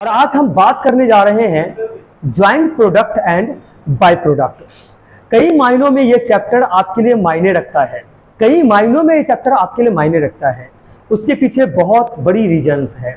और आज हम बात करने जा रहे हैं joint product and by product. कई मायनों में ये चैप्टर आपके लिए मायने रखता है, कई मायनों में ये चैप्टर आपके लिए मायने रखता है। उसके पीछे बहुत बड़ी रीजंस है।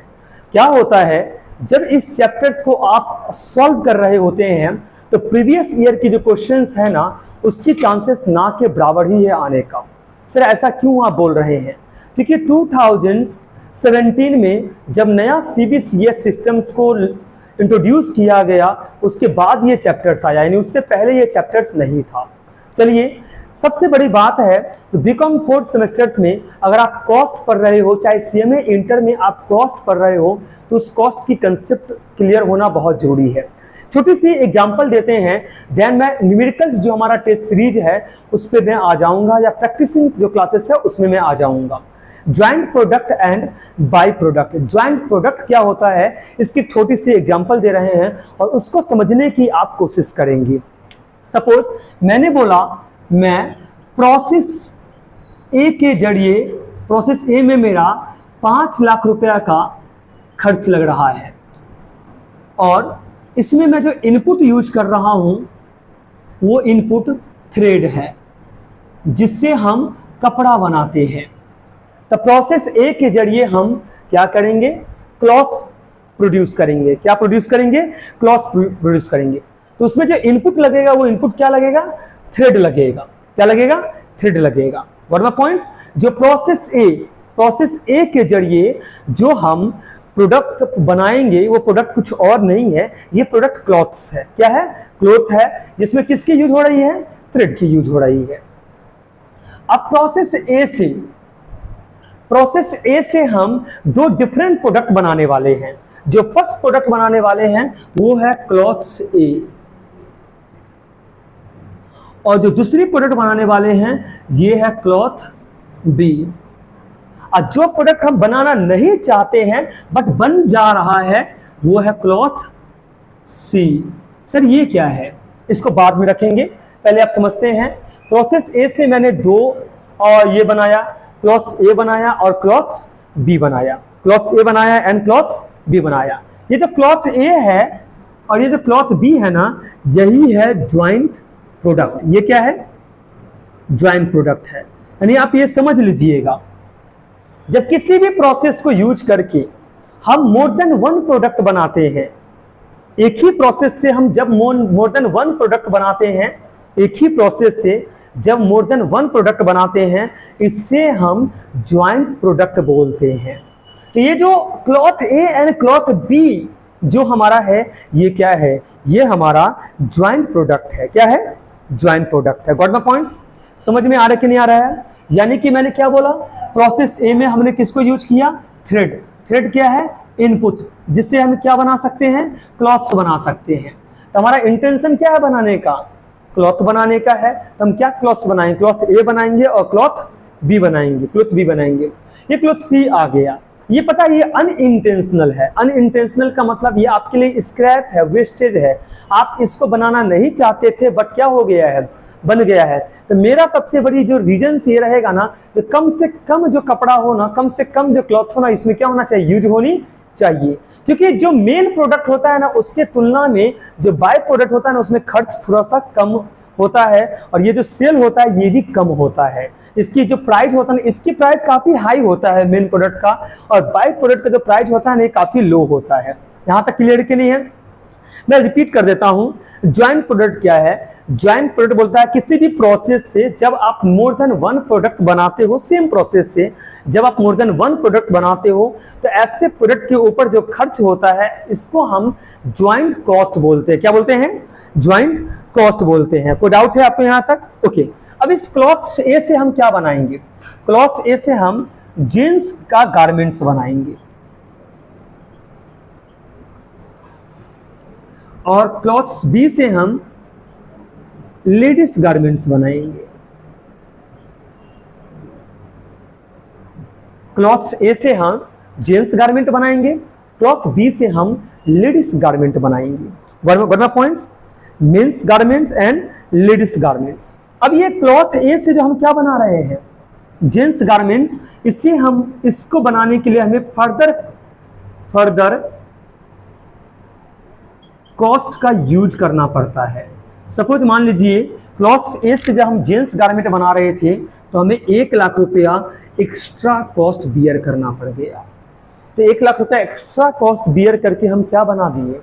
क्या होता है, जब इस चैप्टर्स को आप सॉल्व कर रहे होते हैं तो प्रीवियस ईयर की जो क्वेश्चंस है ना, उसकी चांसेस ना के बराबर ही है आने का। सर ऐसा क्यों आप बोल रहे हैं? क्योंकि 2017 में जब नया CBCS सिस्टम्स को इंट्रोड्यूस किया गया, उसके बाद ये चैप्टर्स आया, यानी उससे पहले ये चैप्टर्स नहीं था। चलिए, सबसे बड़ी बात है तो बीकॉम 4 सेमेस्टर्स में अगर आप कॉस्ट पढ़ रहे हो, चाहे CMA इंटर में आप कॉस्ट पढ़ रहे हो, तो उस कॉस्ट की कंसेप्ट क्लियर होना बहुत जरूरी है। छोटी सी एग्जांपल देते हैं, देन मैं न्यूमेरिकल्स जो हमारा टेस्ट सीरीज है उस पर मैं आ जाऊंगा, या प्रैक्टिसिंग जो क्लासेस है उसमें मैं आ जाऊंगा। Joint product and by product. Joint product क्या होता है, इसकी छोटी सी एग्जांपल दे रहे हैं और उसको समझने की आप कोशिश करेंगे। सपोज मैंने बोला मैं प्रोसेस ए के जरिए, प्रोसेस ए में मेरा 5 लाख रुपया का खर्च लग रहा है और इसमें मैं जो इनपुट यूज कर रहा हूं वो इनपुट थ्रेड है जिससे हम कपड़ा बनाते हैं। तो प्रोसेस ए के जरिए हम क्या करेंगे, क्लॉथ प्रोड्यूस करेंगे। क्या प्रोड्यूस करेंगे? क्लॉथ प्रोड्यूस करेंगे। तो उसमें जो इनपुट लगेगा वो इनपुट क्या लगेगा? थ्रेड लगेगा। क्या लगेगा? थ्रेड लगेगा। What are the points? जो प्रोसेस ए के जरिए जो हम प्रोडक्ट बनाएंगे वो प्रोडक्ट कुछ और नहीं है, ये प्रोडक्ट क्लॉथ्स है। क्या है? क्लॉथ है, जिसमें किसकी यूज हो रही है? थ्रेड की यूज हो रही है। अब प्रोसेस ए से हम दो डिफरेंट प्रोडक्ट बनाने वाले हैं। जो फर्स्ट प्रोडक्ट बनाने वाले हैं वो है क्लॉथ्स ए, और जो दूसरी प्रोडक्ट बनाने वाले हैं ये है क्लॉथ बी। और जो प्रोडक्ट हम बनाना नहीं चाहते हैं बट बन जा रहा है वो है क्लॉथ सी। सर ये क्या है, इसको बाद में रखेंगे, पहले आप समझते हैं। प्रोसेस ए से मैंने दो और ये बनाया, क्लॉथ ए बनाया और क्लॉथ बी बनाया। क्लॉथ ए बनाया एंड क्लॉथ बी बनाया। ये जो क्लॉथ ए है और ये जो क्लॉथ बी है ना, यही है ज्वाइंट प्रोडक्ट। ये क्या है? ज्वाइंट प्रोडक्ट है। यानी आप ये समझ लीजिएगा, जब किसी भी प्रोसेस को यूज करके हम मोर देन वन प्रोडक्ट बनाते हैं, एक ही प्रोसेस से हम जब मोर देन वन प्रोडक्ट बनाते हैं, एक ही प्रोसेस से जब मोर देन वन प्रोडक्ट बनाते हैं, इससे हम ज्वाइंट प्रोडक्ट बोलते हैं। तो ये जो cloth A and cloth B जो हमारा है, ये क्या है? ये हमारा ज्वाइंट प्रोडक्ट है। क्या है? ज्वाइंट प्रोडक्ट है। Got my points? समझ में आ रहा है कि नहीं आ रहा है? यानी कि मैंने क्या बोला, प्रोसेस ए में हमने किसको यूज किया? थ्रेड। थ्रेड क्या है? इनपुट, जिससे हम क्या बना सकते हैं? क्लॉथ्स बना सकते हैं। तो हमारा इंटेंशन क्या है बनाने का? क्लॉथ बनाने का है। तो हम क्या क्लॉथ्स बनाएंगे? क्लॉथ ए बनाएंगे और क्लॉथ बी बनाएंगे, क्लॉथ बी बनाएंगे। ये क्लॉथ सी आ गया। ये पता है ये अनइंटेंशनल है। अनइंटेंशनल का मतलब ये आपके लिए स्क्रैप है, वेस्टेज है। आप इसको बनाना नहीं चाहते थे बट क्या हो गया है? बन गया है। तो मेरा सबसे बड़ी जो रीजन ये रहेगा ना, तो कम से कम जो कपड़ा हो ना, कम से कम जो क्लॉथ हो ना, इसमें क्या होना चाहिए? यूज होनी चाहिए। क्योंकि जो मेन प्रोडक्ट होता है ना, उसके तुलना में जो बाय प्रोडक्ट होता है ना, उसमें खर्च थोड़ा सा कम होता है और ये जो सेल होता है ये भी कम होता है। इसकी जो प्राइस होता है, इसकी प्राइस काफी हाई होता है मेन प्रोडक्ट का, और बाय प्रोडक्ट का जो प्राइस होता है ना, ये काफी लो होता है। यहां तक क्लियर कि नहीं है? मैं रिपीट कर देता हूं, ज्वाइंट प्रोडक्ट क्या है? ज्वाइंट प्रोडक्ट बोलता है किसी भी प्रोसेस से जब आप मोर देन वन प्रोडक्ट बनाते हो, सेम प्रोसेस से जब आप मोर देन वन प्रोडक्ट बनाते हो, तो ऐसे प्रोडक्ट के ऊपर जो खर्च होता है इसको हम ज्वाइंट कॉस्ट बोलते हैं। क्या बोलते हैं? ज्वाइंट कॉस्ट बोलते हैं। कोई डाउट है आपको यहां तक? ओके। अब इस क्लॉथ्स ए से हम क्या बनाएंगे? क्लॉथ्स ए से हम जींस का गारमेंट्स बनाएंगे और क्लॉथ्स बी से हम लेडीज गारमेंट्स बनाएंगे। क्लॉथ्स ए से हम जेंट्स गारमेंट बनाएंगे, क्लॉथ बी से हम लेडीज गारमेंट बनाएंगे। One points, men's garments and ladies garments. अब ये क्लॉथ ए से जो हम क्या बना रहे हैं? Gents garment. इससे हम इसको बनाने के लिए हमें फर्दर कॉस्ट का यूज करना पड़ता है। सपोज मान लीजिए क्लॉथ ए से जब हम जेंट्स गारमेंट बना रहे थे तो हमें 1 लाख रुपया एक्स्ट्रा कॉस्ट बियर करना पड़ गया। तो 1 लाख रुपया एक्स्ट्रा कॉस्ट बियर करके हम क्या बना दिए,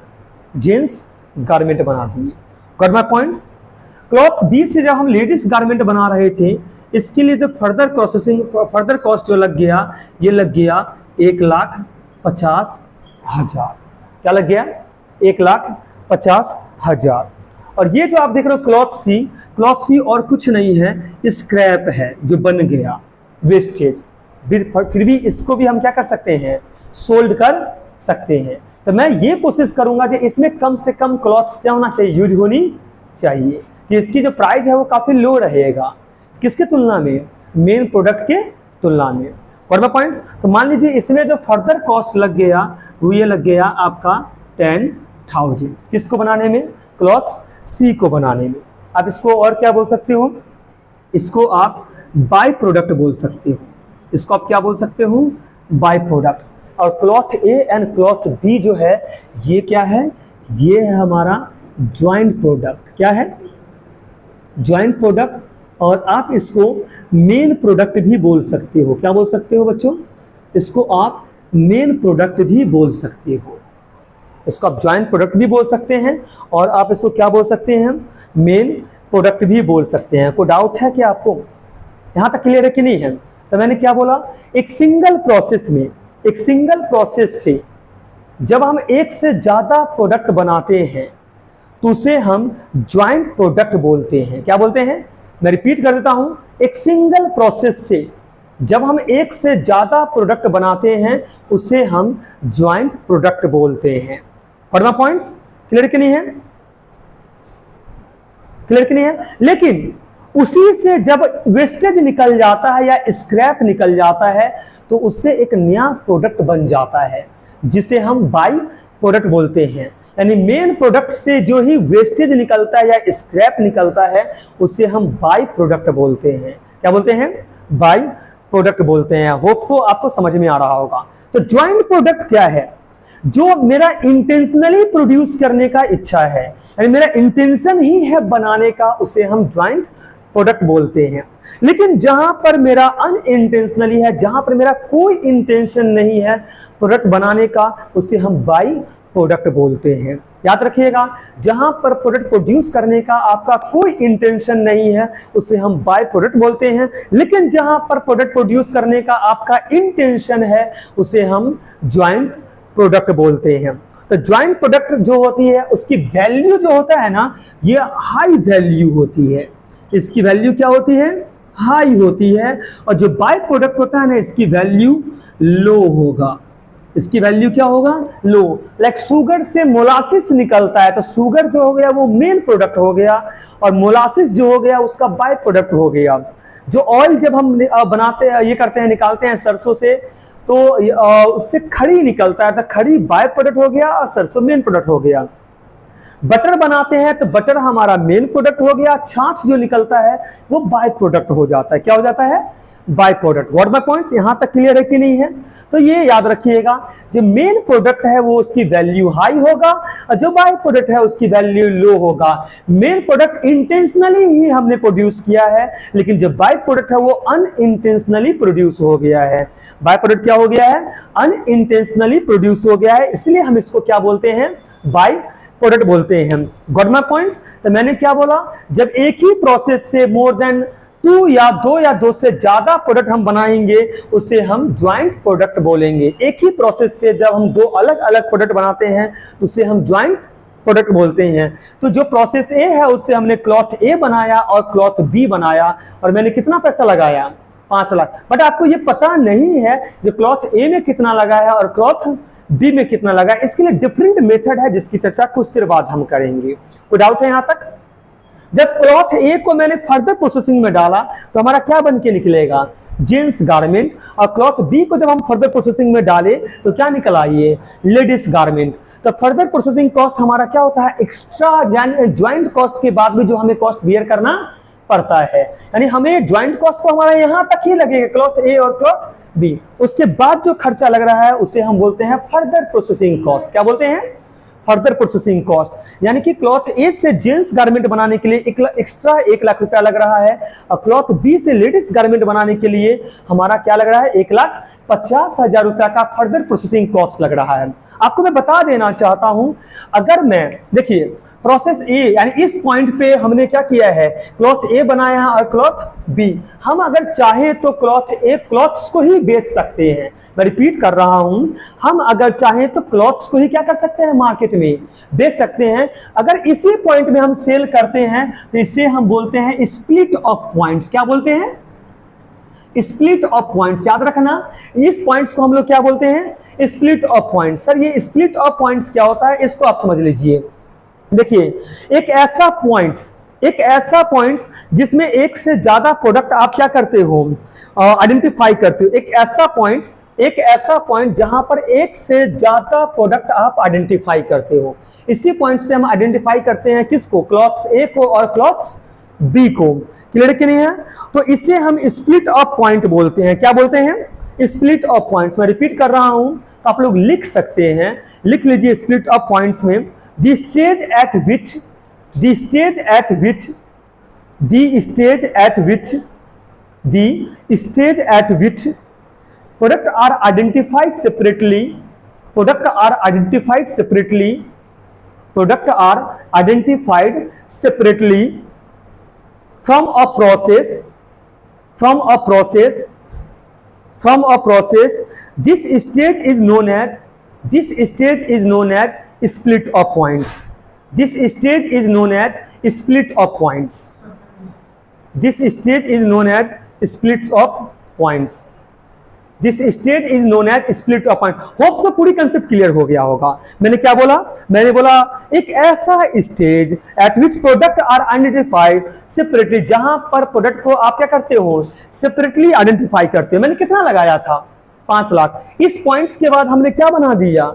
जेंट्स गारमेंट बना दिए। Got my points. Cloth B से जब हम लेडीज गारमेंट बना रहे थे, इसके लिए जो फर्दर प्रोसेसिंग फर्दर कॉस्ट जो लग गया, ये लग गया 1,50,000। क्या लग गया, 1,50,000। और ये जो आप देख रहे हो क्लॉथ सी और कुछ नहीं है, स्क्रैप है जो बन गया, वेस्टेज। फिर भी इसको भी हम क्या कर सकते हैं, सोल्ड कर सकते हैं। तो मैं ये कोशिश करूंगा कि इसमें कम से कम क्लॉथ्स क्या होना चाहिए, यूज होनी चाहिए, कि इसकी जो प्राइस है वो काफी लो रहेगा। किसके तुलना में, मेन प्रोडक्ट के तुलना में। और पॉइंट्स, तो मान लीजिए इसमें जो फर्दर कॉस्ट लग गया वो ये लग गया आपका 10,000। किसको बनाने में, क्लॉथ्स सी को बनाने में। आप इसको और क्या बोल सकते हो, इसको आप बाय प्रोडक्ट बोल सकते हो। इसको आप क्या बोल सकते हो, बाय प्रोडक्ट। और cloth A and cloth B जो है ये क्या है, ये है हमारा ज्वाइंट प्रोडक्ट। क्या है, ज्वाइंट प्रोडक्ट। और आप इसको मेन प्रोडक्ट भी बोल सकते हो। क्या बोल सकते हो बच्चों, इसको आप मेन प्रोडक्ट भी बोल सकते हो। इसको आप ज्वाइंट प्रोडक्ट भी बोल सकते हैं और आप इसको क्या बोल सकते हैं, मेन प्रोडक्ट भी बोल सकते हैं। कोई डाउट है कि आपको यहां तक क्लियर है कि नहीं है। तो मैंने क्या बोला, एक सिंगल प्रोसेस से जब हम एक से ज्यादा प्रोडक्ट बनाते हैं तो उसे हम ज्वाइंट प्रोडक्ट बोलते हैं। क्या बोलते हैं, मैं रिपीट कर देता हूं, एक सिंगल प्रोसेस से जब हम एक से ज्यादा प्रोडक्ट बनाते हैं उसे हम ज्वाइंट प्रोडक्ट बोलते हैं। फॉर पॉइंट्स क्लियर कि नहीं है, क्लियर कि नहीं है। लेकिन उसी से जब वेस्टेज निकल जाता है या स्क्रैप निकल जाता है तो उससे एक नया प्रोडक्ट बन जाता है जिसे हम बाई प्रोडक्ट बोलते हैं। यानी मेन प्रोडक्ट से जो ही वेस्टेज निकलता है या स्क्रैप निकलता है उसे हम बाई प्रोडक्ट बोलते हैं। क्या बोलते हैं, बाई प्रोडक्ट बोलते हैं। होप सो आपको समझ में आ रहा होगा। तो ज्वाइंट प्रोडक्ट क्या है, जो मेरा इंटेंशनली प्रोड्यूस करने का इच्छा है, यानी मेरा इंटेंशन ही है बनाने का, उसे हम ज्वाइंट प्रोडक्ट बोलते हैं। लेकिन जहां पर मेरा अनइंटेंशनली है, जहां पर मेरा कोई इंटेंशन नहीं है प्रोडक्ट बनाने का, उसे हम बाई प्रोडक्ट बोलते हैं। याद रखिएगा, जहां पर प्रोडक्ट प्रोड्यूस करने का आपका कोई इंटेंशन नहीं है उसे हम बाय प्रोडक्ट बोलते हैं। लेकिन जहां पर प्रोडक्ट प्रोड्यूस करने का आपका इंटेंशन है उसे हम ज्वाइंट प्रोडक्ट बोलते हैं। तो ज्वाइंट प्रोडक्ट जो होती है उसकी वैल्यू जो होता है ना, ये हाई वैल्यू होती है। इसकी वैल्यू क्या होती है, हाई होती है। और जो बाय प्रोडक्ट होता है ना, इसकी वैल्यू लो होगा। इसकी वैल्यू क्या होगा, लो। लाइक शुगर से मोलासिस निकलता है तो शुगर जो हो गया वो मेन प्रोडक्ट हो गया और मोलासिस जो हो गया उसका बाय प्रोडक्ट हो गया। जो ऑयल जब हम बनाते हैं, ये करते हैं, निकालते हैं सरसों से, तो उससे खड़ी निकलता है तो खड़ी बाय प्रोडक्ट हो गया और सरसों मेन प्रोडक्ट हो गया। बटर बनाते हैं तो बटर हमारा मेन प्रोडक्ट हो गया, छाछ जो निकलता है वो बाय प्रोडक्ट हो जाता है। क्या हो जाता है, by product. What my points, यहां तक क्लियर है कि नहीं है। तो ये याद रखिएगा, जो मेन प्रोडक्ट है वो उसकी वैल्यू हाई होगा और जो बाय प्रोडक्ट है उसकी वैल्यू लो होगा। मेन प्रोडक्ट इंटेंशनली ही हमने प्रोड्यूस किया है, लेकिन जो बाय प्रोडक्ट है वो अनइंटेंशनली प्रोड्यूस हो गया है। बाय प्रोडक्ट क्या हो गया है, अनइंटेंशनली प्रोड्यूस हो गया है, इसलिए हम इसको क्या बोलते हैं, बाय प्रोडक्ट बोलते हैं। Got my points. तो मैंने क्या बोला, जब एक ही प्रोसेस से मोर देन 2 या 2 से ज्यादा प्रोडक्ट हम बनाएंगे उसे हम ज्वाइंट प्रोडक्ट बोलेंगे। एक ही प्रोसेस से जब हम 2 अलग अलग प्रोडक्ट बनाते हैं उसे हम ज्वाइंट प्रोडक्ट बोलते हैं। तो जो प्रोसेस ए है उससे हमने क्लॉथ ए बनाया और क्लॉथ बी बनाया और मैंने कितना पैसा लगाया, 5 लाख। बट आपको ये पता नहीं है जो क्लॉथ ए में कितना लगा है और क्लॉथ बी में कितना लगा। इसके लिए डिफरेंट मेथड है जिसकी चर्चा कुछ देर बाद हम करेंगे। कोई डाउट है यहां तक। जब क्लॉथ ए को मैंने फर्दर प्रोसेसिंग में डाला तो हमारा क्या बन के निकलेगा, जेंट्स गारमेंट। और क्लॉथ बी को जब हम फर्दर प्रोसेसिंग में डाले तो क्या निकला, ये लेडीज गारमेंट। तो फर्दर प्रोसेसिंग कॉस्ट हमारा क्या होता है, एक्स्ट्रा यानी ज्वाइंट कॉस्ट के बाद भी जो हमें कॉस्ट बियर करना पड़ता है। यानी हमें ज्वाइंट कॉस्ट तो हमारा यहां तक ही लगेगा, क्लॉथ ए और क्लॉथ बी। उसके बाद जो खर्चा लग रहा है उसे हम बोलते हैं फर्दर प्रोसेसिंग कॉस्ट। क्या बोलते हैं, फर्दर प्रोसेसिंग कॉस्ट, यानी कि क्लॉथ ए से जेंट्स गारमेंट बनाने के लिए एक्स्ट्रा 1 लाख रुपया लग रहा है, और क्लॉथ बी से लेडीज गारमेंट बनाने के लिए हमारा क्या लग रहा है, 1,50,000 रुपया का फर्दर प्रोसेसिंग कॉस्ट लग रहा है। आपको मैं बता देना चाहता हूं, अगर मैं देखिए प्रोसेस ए यानी इस पॉइंट पे हमने क्या किया है, क्लॉथ ए बनाया है और क्लॉथ बी, हम अगर चाहे तो क्लॉथ ए क्लॉथ्स को ही बेच सकते हैं। मैं रिपीट कर रहा हूं, हम अगर चाहें तो क्लॉथ्स को ही क्या कर सकते हैं, मार्केट में बेच सकते हैं। अगर इसी पॉइंट में हम सेल करते हैं तो इसे हम बोलते हैं स्प्लिट ऑफ पॉइंट्स। क्या बोलते हैं, स्प्लिट ऑफ पॉइंट्स। याद रखना, इस पॉइंट्स को हम लोग क्या बोलते हैं, स्प्लिट ऑफ पॉइंट्स। सर ये स्प्लिट ऑफ पॉइंट्स क्या होता है, इसको आप समझ लीजिए। देखिए एक ऐसा पॉइंट्स जिसमें एक से ज्यादा प्रोडक्ट आप क्या करते हो, आइडेंटिफाई करते हो। एक ऐसा पॉइंट जहां पर एक से ज्यादा प्रोडक्ट आप आइडेंटिफाई करते हो। इसी पॉइंट्स पे हम आइडेंटिफाई करते हैं किसको, क्लॉथ्स ए को और क्लॉथ्स बी को। क्लियर कि नहीं है, तो इसे हम स्प्लिट ऑफ पॉइंट बोलते हैं। क्या बोलते हैं, स्प्लिट ऑफ पॉइंट्स। मैं रिपीट कर रहा हूं तो आप लोग लिख सकते हैं, लिख लीजिए स्प्लिट ऑफ पॉइंट्स में, the stage at which product are identified separately from a process. This stage is known as split of points. This stage is known as splits of points. Hope से पूरी concept clear हो गया होगा। मैंने क्या बोला, मैंने बोला एक ऐसा stage at which product are identified separately, जहां पर प्रोडक्ट को आप क्या करते हो, सेपरेटली आइडेंटिफाई करते हो। मैंने कितना लगाया था, 5 लाख। इस पॉइंट्स के बाद हमने क्या बना दिया,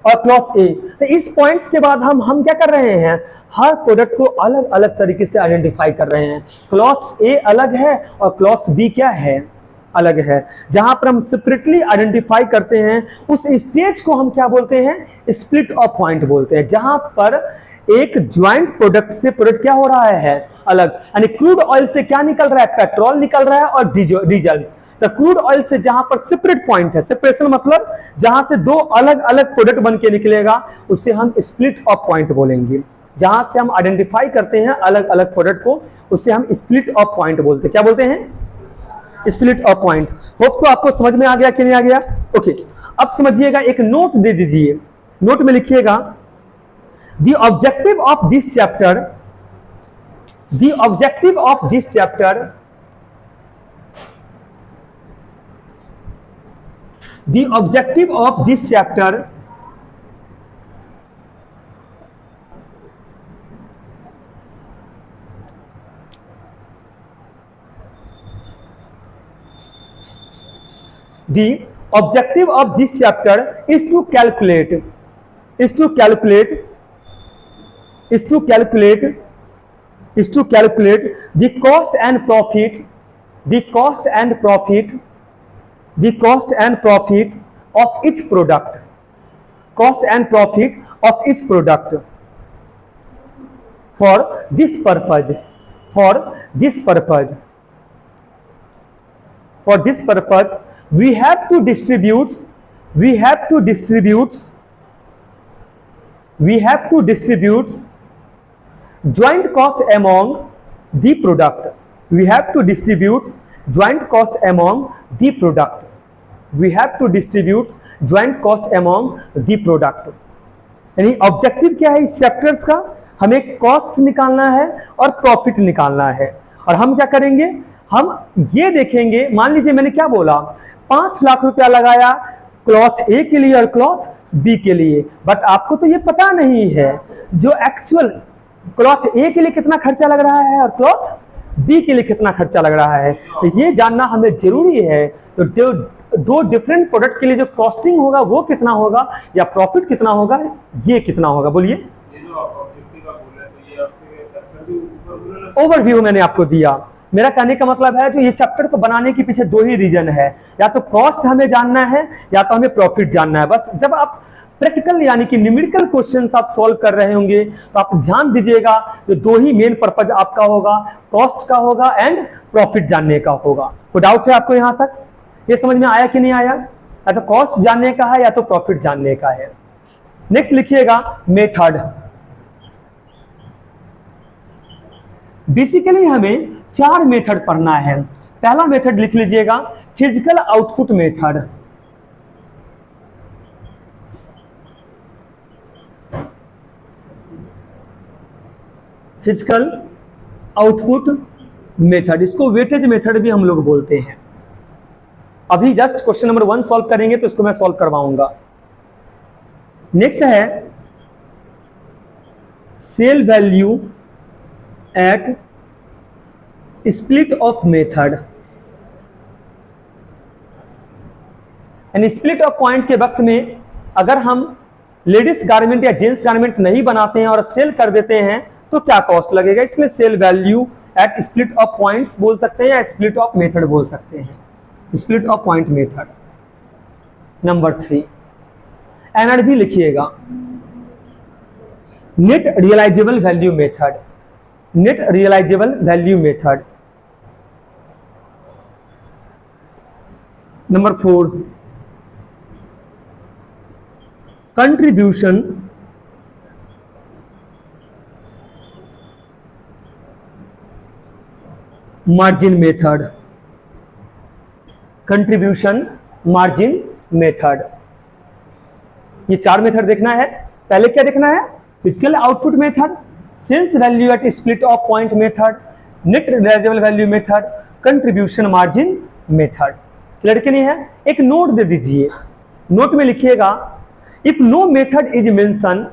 और क्लॉथ ए। तो इस पॉइंट्स के बाद हम क्या कर रहे हैं, हर प्रोडक्ट को अलग अलग तरीके से आइडेंटिफाई कर रहे हैं। क्लॉथ ए अलग है और क्लॉथ बी क्या है, अलग है। जहां पर हम सेपरेटली आइडेंटिफाई करते हैं उस स्टेज को हम क्या बोलते हैं, स्प्लिट ऑफ पॉइंट बोलते हैं। जहां पर एक ज्वाइंट प्रोडक्ट से प्रोडक्ट क्या हो रहा है, अलग। यानी क्रूड ऑयल से क्या निकल रहा है, पेट्रोल निकल रहा है और डीजल। तो क्रूड ऑयल से जहां पर सेपरेट पॉइंट है, सेपरेशन मतलब जहां से 2 अलग अलग प्रोडक्ट बन के निकलेगा, उसे हम स्प्लिट ऑफ पॉइंट बोलेंगे। जहां से हम आइडेंटिफाई करते हैं अलग अलग प्रोडक्ट को, उसे हम स्प्लिट ऑफ पॉइंट बोलते हैं। क्या बोलते हैं, split of point. Hope so आपको समझ में आ गया कि नहीं आ गया। ओके, अब समझिएगा, एक नोट दे दीजिए, नोट में लिखिएगा, the objective of this chapter, the objective of this chapter, the objective of this chapter The objective of this chapter is to calculate the cost and profit of each product, For this purpose, we have to distribute joint cost among the product. We have to distribute joint cost among the product. यानी objective क्या है इस chapters का, हमें cost निकालना है और profit निकालना है। और हम क्या करेंगे, हम ये देखेंगे, मान लीजिए मैंने क्या बोला, 5 लाख रुपया लगाया क्लॉथ ए के लिए और क्लॉथ बी के लिए, बट आपको तो ये पता नहीं है जो एक्चुअल क्लॉथ ए के लिए कितना खर्चा लग रहा है और क्लॉथ बी के लिए कितना खर्चा लग रहा है। तो ये जानना हमें जरूरी है। तो 2 डिफरेंट प्रोडक्ट के लिए जो कॉस्टिंग होगा वो कितना होगा, या प्रॉफिट कितना होगा, ये कितना होगा, बोलिए। ओवरव्यू मैंने आपको दिया, मेरा कहने का मतलब है जो ये चैप्टर को बनाने के पीछे दो ही रीजन है, या तो कॉस्ट हमें जानना है या तो हमें प्रॉफिट जानना है। बस जब आप प्रैक्टिकल यानी कि न्यूमेरिकल क्वेश्चंस आप सॉल्व कर रहे होंगे तो आप ध्यान दीजिएगा, जो दो ही मेन पर्पज आपका होगा, कॉस्ट का होगा एंड प्रॉफिट जानने का होगा। कोई डाउट है आपको यहां तक? ये समझ में आया कि नहीं आया? या तो कॉस्ट जानने का है या तो प्रॉफिट जानने का है। नेक्स्ट लिखिएगा मेथड। बेसिकली हमें 4 मेथड पढ़ना है। पहला मेथड लिख लीजिएगा physical output method. Physical output method, इसको वेटेज मेथड भी हम लोग बोलते हैं। अभी जस्ट क्वेश्चन नंबर 1 सॉल्व करेंगे तो इसको मैं सॉल्व करवाऊंगा। नेक्स्ट है sell value at split of method. यानी स्प्लिट ऑफ पॉइंट के वक्त में अगर हम लेडीज गारमेंट या जेंट्स गारमेंट नहीं बनाते हैं और सेल कर देते हैं तो क्या कॉस्ट लगेगा, इसलिए sell value at split of points बोल सकते हैं या स्प्लिट ऑफ मेथड बोल सकते हैं, split of point method. Number 3 NRV लिखिएगा net realisable value method. Net realisable value method. Number 4 contribution margin method. Contribution margin method. ये 4 मेथड देखना है। पहले क्या देखना है? Physical output method, sales value at split of point method, net realisable value method, contribution margin method. Clear के लिए है? एक नोट दे दीजिए, नोट में लिखिएगा if no method is mention,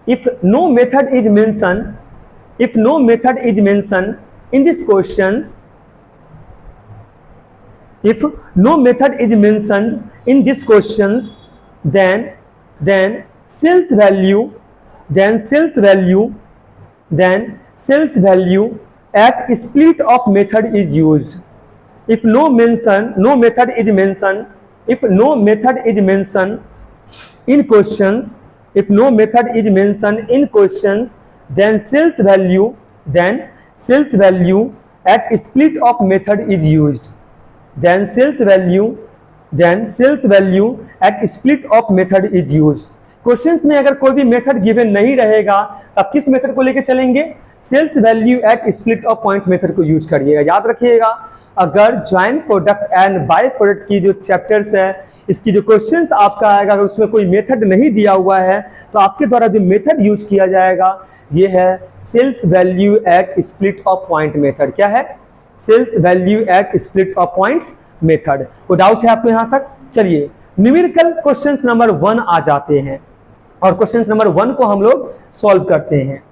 if no method is mention, if no method is mention in this questions, if no method is mentioned in this questions, then sales value at split of method is used. If no method is mentioned, if no method is mentioned in questions, if no method is mentioned in questions, then sales value at split of method is used. Then sales value at split of method is used. Questions में अगर कोई भी method given नहीं रहेगा तब किस method को लेकर चलेंगे? Sales value at split of point method को यूज करिएगा। याद रखिएगा, अगर joint product and by product की जो चैप्टर्स है, इसकी जो क्वेश्चंस आपका आएगा, अगर उसमें कोई मेथड नहीं दिया हुआ है तो आपके द्वारा जो मेथड यूज किया जाएगा ये है sales value at split of point method. क्या है? Sales value at split of points method. कोई डाउट है आपको यहां तक? चलिए न्यूमेरिकल क्वेश्चंस नंबर 1 आ जाते हैं और क्वेश्चंस नंबर 1 को हम लोग सॉल्व करते हैं।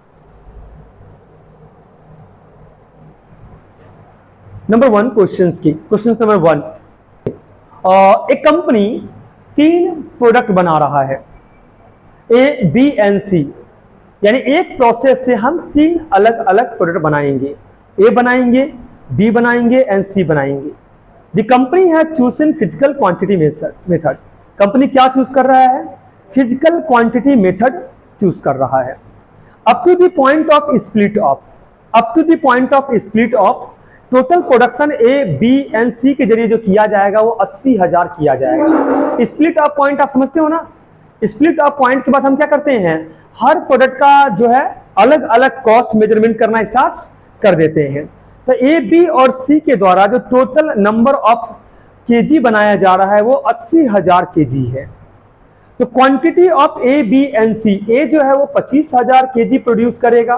नंबर 1 क्वेश्चंस की, क्वेश्चंस नंबर 1, एक कंपनी 3 प्रोडक्ट बना रहा है, ए बी एंड सी, यानी एक प्रोसेस से हम 3 अलग अलग प्रोडक्ट बनाएंगे, ए बनाएंगे, बी बनाएंगे एंड सी बनाएंगे। The company has chosen physical quantity method. Company क्या चूज कर रहा है? फिजिकल क्वांटिटी मेथड चूज कर रहा है। Up to the point of split off, up to the point of split off total production A B and C के जरिए जो किया जाएगा वो 80,000 किया जाएगा। स्प्लिट ऑफ पॉइंट आप समझते हो ना? स्प्लिट ऑफ पॉइंट के बाद हम क्या करते हैं? हर प्रोडक्ट का जो है अलग अलग कॉस्ट मेजरमेंट करना स्टार्ट कर देते हैं। तो ए बी और सी के द्वारा जो टोटल नंबर ऑफ केजी बनाया जा रहा है वो 80,000 केजी है। तो quantity of A B and C, ए जो है वो 25,000 केजी प्रोड्यूस करेगा,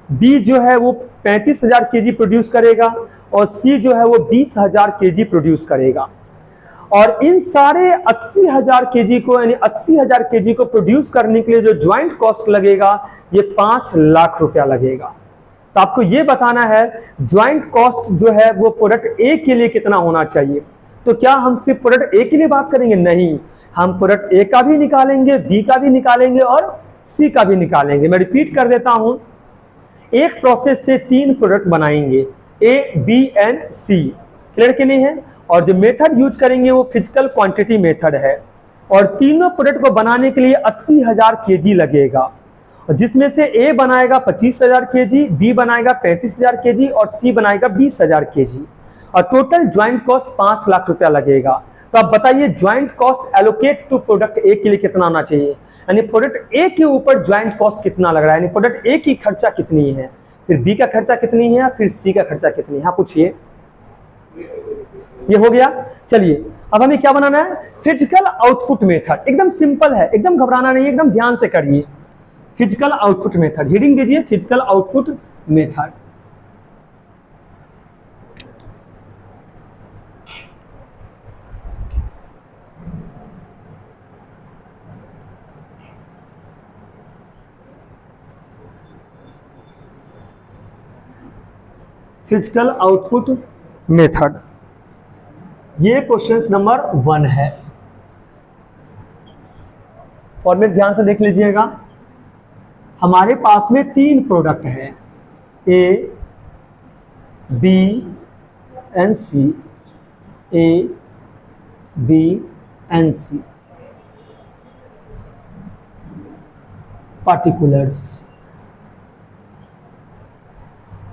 बी जो है वो 35,000 केजी प्रोड्यूस करेगा और सी जो है वो 20,000 केजी प्रोड्यूस करेगा। और इन सारे 80,000 केजी को, यानी 80,000 केजी को प्रोड्यूस करने के लिए जो ज्वाइंट कॉस्ट लगेगा ये 5 लाख रुपया लगेगा। तो आपको ये बताना है ज्वाइंट कॉस्ट जो है वो प्रोडक्ट ए के लिए कितना होना चाहिए। तो क्या हम सिर्फ प्रोडक्ट ए के लिए बात करेंगे? नहीं, हम प्रोडक्ट ए का भी निकालेंगे, बी का भी निकालेंगे और सी का भी निकालेंगे। मैं रिपीट कर देता हूं, एक प्रोसेस से 3 प्रोडक्ट बनाएंगे, A B and C. Clear कि नहीं है? और जो मेथड यूज करेंगे वो फिजिकल क्वांटिटी मेथड है। और तीनों प्रोडक्ट को बनाने के लिए 80,000 केजी लगेगा, जिसमें से ए बनाएगा 25,000 केजी, बी बनाएगा 35,000 केजी और सी बनाएगा 20,000 केजी। और टोटल ज्वाइंट कॉस्ट 5 लाख रुपया लगेगा। तो अब बताइए joint cost allocate to product A के लिए कितना आना चाहिए, यानी प्रोडक्ट ए के ऊपर ज्वाइंट कॉस्ट कितना लग रहा है, यानी प्रोडक्ट ए की खर्चा कितनी है, फिर बी का खर्चा कितनी है, फिर सी का खर्चा कितनी है। हाँ पूछिए। ये हो गया। चलिए अब हमें क्या बनाना है, फिजिकल आउटपुट मेथड। एकदम सिंपल है, एकदम घबराना नहीं, एकदम ध्यान से करिए। फिजिकल आउटपुट मेथड, हेडिंग दीजिए physical output method. Physical output method, ये क्वेश्चन नंबर 1 है। फॉर्मेट ध्यान से देख लीजिएगा। हमारे पास में 3 प्रोडक्ट हैं, A B and C, A B and C. Particulars.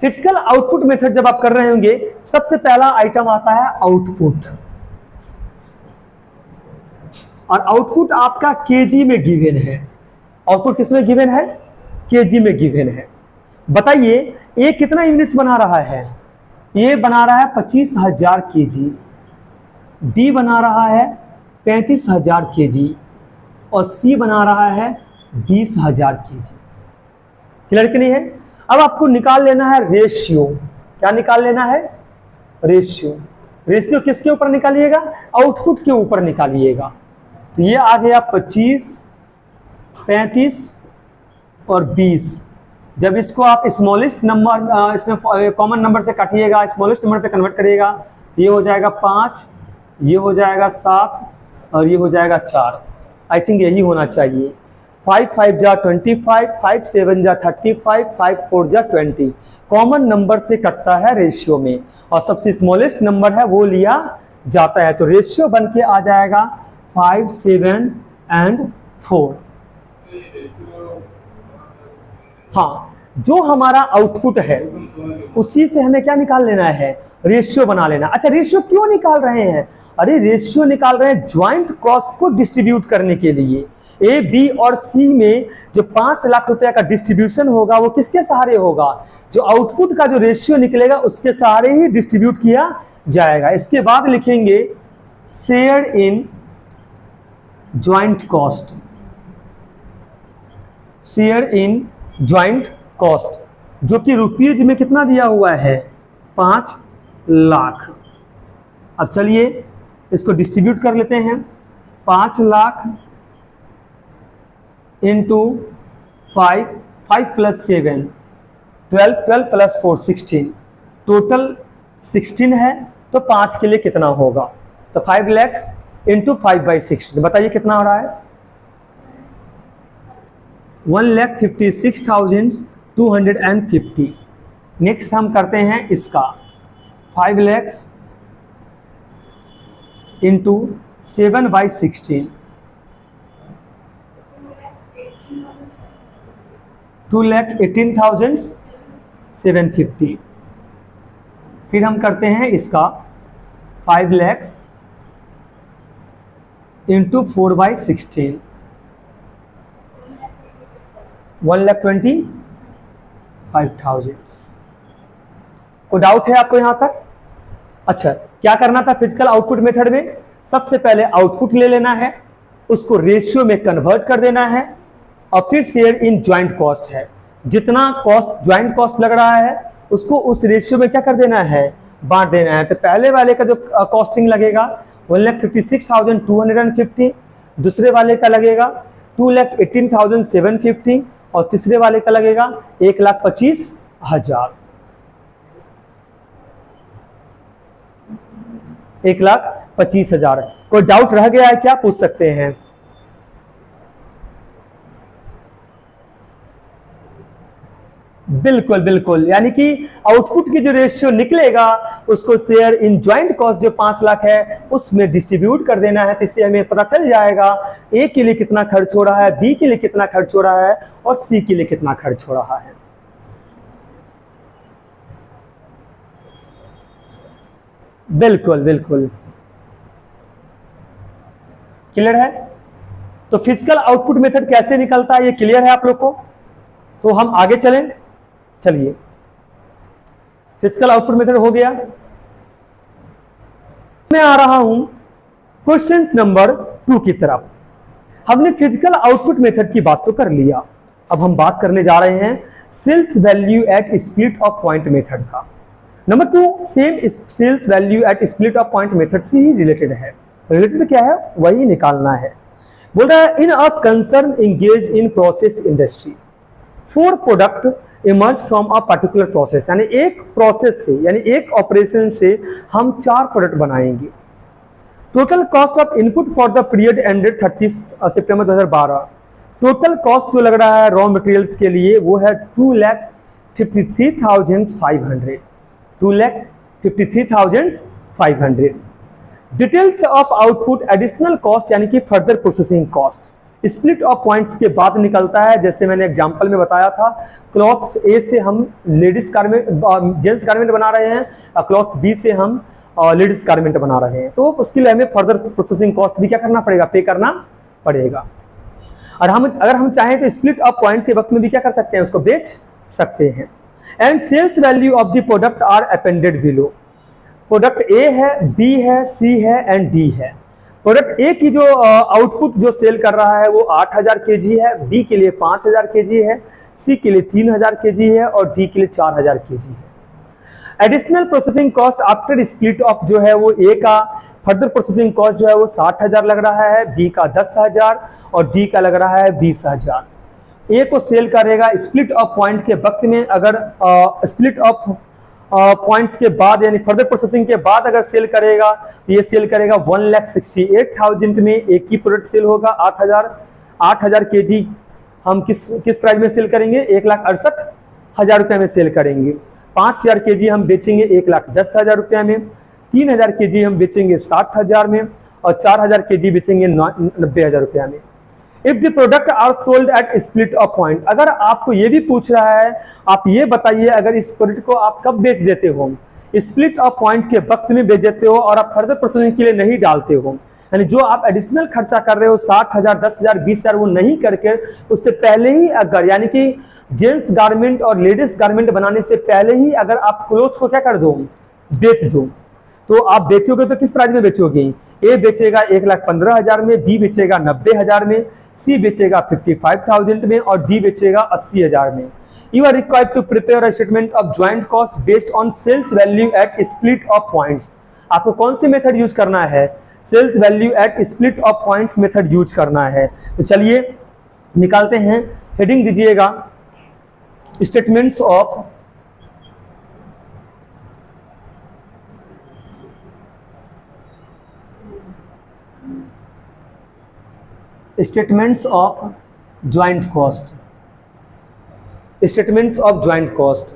Physical output method जब आप कर रहे होंगे, सबसे पहला आइटम आता है आउटपुट, और आउटपुट आपका केजी में गिवन है। आउटपुट किसमें गिवन है? केजी में गिवन है। बताइए ए कितना यूनिट्स बना रहा है? ए बना रहा है 25,000 केजी, बी बना रहा है 35,000 केजी और सी बना रहा है 20,000 केजी। क्लियर कि नहीं है? अब आपको निकाल लेना है रेशियो। क्या निकाल लेना है? रेशियो। रेशियो किसके ऊपर निकालिएगा? आउटपुट के ऊपर निकालिएगा। तो ये आ गया 25, 35 और 20। जब इसको आप स्मॉलेस्ट नंबर, इसमें कॉमन नंबर से काटिएगा, स्मॉलेस्ट नंबर पे कन्वर्ट करिएगा, तो ये हो जाएगा 5, ये हो जाएगा 7 और ये हो जाएगा 4। आई थिंक यही होना चाहिए। 5 5 जा 25, 5 7 जा 35, 5 4 जा 20। कॉमन नंबर से कटता है रेशियो में, और सबसे स्मॉलेस्ट नंबर है वो लिया जाता है। तो रेशियो बन के आ जाएगा 5 7 एंड 4। हाँ, जो हमारा आउटपुट है उसी से हमें क्या निकाल लेना है? रेशियो बना लेना। अच्छा, रेशियो क्यों निकाल रहे हैं? अरे रेशियो निकाल रहे हैं ज्वाइंट कॉस्ट को डिस्ट्रीब्यूट करने के लिए। ए बी और सी में जो 5 लाख रुपया का डिस्ट्रीब्यूशन होगा वो किसके सहारे होगा? जो आउटपुट का जो रेशियो निकलेगा उसके सहारे ही डिस्ट्रीब्यूट किया जाएगा। इसके बाद लिखेंगे share in joint cost. Share in joint cost, जो कि रुपीज में कितना दिया हुआ है? 5 लाख। अब चलिए इसको डिस्ट्रीब्यूट कर लेते हैं। 5 lakh into 5, 5 plus 7 12, 12 plus 4 16, total 16 है। तो 5 के लिए कितना होगा? तो 5 lakhs इंटू 5/16, बताइए कितना हो रहा है? 1,56,250। नेक्स्ट हम करते हैं इसका 5 lakhs इंटू 7/16, 2,18,750। फिर हम करते हैं इसका 5 lakhs इंटू 4/16, 1,25,000। कोई डाउट है आपको यहां तक? अच्छा, क्या करना था फिजिकल आउटपुट मेथड में? सबसे पहले आउटपुट ले लेना है, उसको रेशियो में कन्वर्ट कर देना है, और फिर शेयर इन ज्वाइंट कॉस्ट है। जितना कॉस्ट ज्वाइंट कॉस्ट लग रहा है उसको उस रेशियो में क्या कर देना है? बांट देना है। तो पहले वाले का जो कॉस्टिंग लगेगा 1,56,250, दूसरे वाले का लगेगा 2,18,750 और तीसरे वाले का लगेगा 1,25,000। 1,25,000। कोई डाउट रह गया है क्या? पूछ सकते हैं। बिल्कुल बिल्कुल, यानी कि आउटपुट की जो रेशियो निकलेगा उसको शेयर इन ज्वाइंट कॉस्ट जो 5 लाख है उसमें डिस्ट्रीब्यूट कर देना है। तो इससे हमें पता चल जाएगा ए के लिए कितना खर्च हो रहा है, बी के लिए कितना खर्च हो रहा है और सी के लिए कितना खर्च हो रहा है। बिल्कुल बिल्कुल, क्लियर है। तो फिजिकल आउटपुट मेथड कैसे निकलता है ये क्लियर है आप लोग को। तो हम आगे चलें, चलिए फिजिकल आउटपुट मेथड हो गया। मैं आ रहा हूं क्वेश्चन नंबर 2 की तरफ। हमने फिजिकल आउटपुट मेथड की बात तो कर लिया, अब हम बात करने जा रहे हैं sales value at split of point method का। Number 2 same sales value at split of point method से ही रिलेटेड है। रिलेटेड क्या है वही निकालना है। बोल रहा है in a concern engage in process industry 4 product emerge from a particular process, यानी एक प्रोसेस से यानी एक ऑपरेशन से हम 4 प्रोडक्ट बनाएंगे। Total cost of input for the period ended 30 September 2012। Total cost जो लग रहा है रॉ मटेरियल्स के लिए वो है 2,53,500, 2,53,500। Details of output additional cost यानी कि further processing cost split of points के बाद निकलता है। जैसे मैंने एग्जांपल में बताया था, क्लॉथ्स ए से हम लेडीज गारमेंट जेंट्स गारमेंट बना रहे हैं और क्लॉथ्स बी से हम लेडीज गारमेंट बना रहे हैं, तो उसके लिए हमें फर्दर प्रोसेसिंग कॉस्ट भी क्या करना पड़ेगा, पे करना पड़ेगा। और अगर हम चाहें तो स्प्लिट ऑफ पॉइंट के वक्त में भी क्या कर सकते हैं, उसको बेच सकते हैं। And sales value of the product are appended below. Product A है, बी है, सी है एंड डी है। प्रोडक्ट ए की जो आउटपुट जो सेल कर रहा है वो 8000 केजी है, बी के लिए 5000 केजी है, सी के लिए 3000 केजी है और डी के लिए 4000 केजी है। Additional processing cost after split of जो है वो ए का फर्दर प्रोसेसिंग कॉस्ट जो है वो 60,000 लग रहा है, बी का 10,000 और डी का लग रहा है 20,000। ए को सेल करेगा स्प्लिट ऑफ पॉइंट के वक्त में, अगर स्प्लिट ऑफ पॉइंट्स के बाद यानी फर्दर प्रोसेसिंग के बाद अगर सेल करेगा तो ये सेल करेगा 1,68,000 में एक ही प्रोडक्ट सेल होगा। 8,000 केजी हम किस प्राइस में सेल करेंगे, 1,68,000 रुपये में सेल करेंगे। 5,000 केजी हम बेचेंगे 1,10,000 रुपये में, 3,000 केजी हम बेचेंगे 60,000 में और 4,000 केजी बेचेंगे 90,000 रुपये में। If the product are sold at split of point, अगर आपको ये भी पूछ रहा है आप ये बताइए अगर इस प्रोडक्ट को आप कब बेच देते हो, स्प्लिट ऑफ पॉइंट के वक्त में बेच देते हो और आप फर्दर प्रोसेसिंग के लिए नहीं डालते हो, यानी जो आप एडिशनल खर्चा कर रहे हो 60,000, 10,000, 20,000 वो नहीं करके उससे पहले ही अगर यानी कि जेंट्स गारमेंट और लेडीज गारमेंट बनाने से पहले ही अगर आप क्लोथ को क्या कर दो, बेच दो, तो आप बेचोगे तो किस प्राइस में बेचोगे, ए बेचेगा 1,15,000 में, बी बेचेगा 90,000 में, सी बेचेगा 55,000 में और डी बेचेगा 80,000 में। You are required to prepare a statement of joint cost based on sales value at split of points. आपको कौन सी मेथड यूज करना है, sales value at split of points method use करना है। तो चलिए निकालते हैं, हेडिंग दीजिएगा statements of statements of joint cost, statements of joint cost.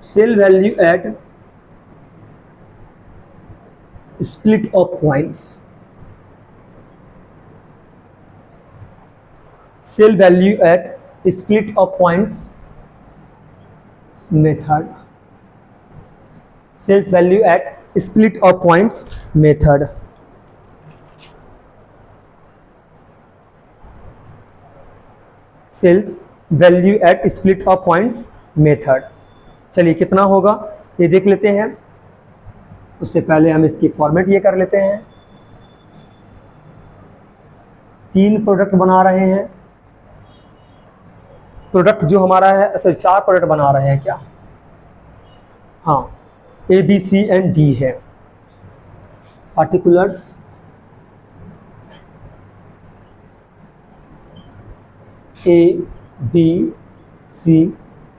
Sell value at split of points, sell value at split of points method, sales value at split of points method. Sales value at split of points method. चलिए कितना होगा ये देख लेते हैं। उससे पहले हम इसकी फॉर्मेट ये कर लेते हैं। 3 प्रोडक्ट बना रहे हैं, प्रोडक्ट जो हमारा है, सॉरी 4 प्रोडक्ट बना रहे हैं क्या, हाँ, A B C and D है। Particulars A B C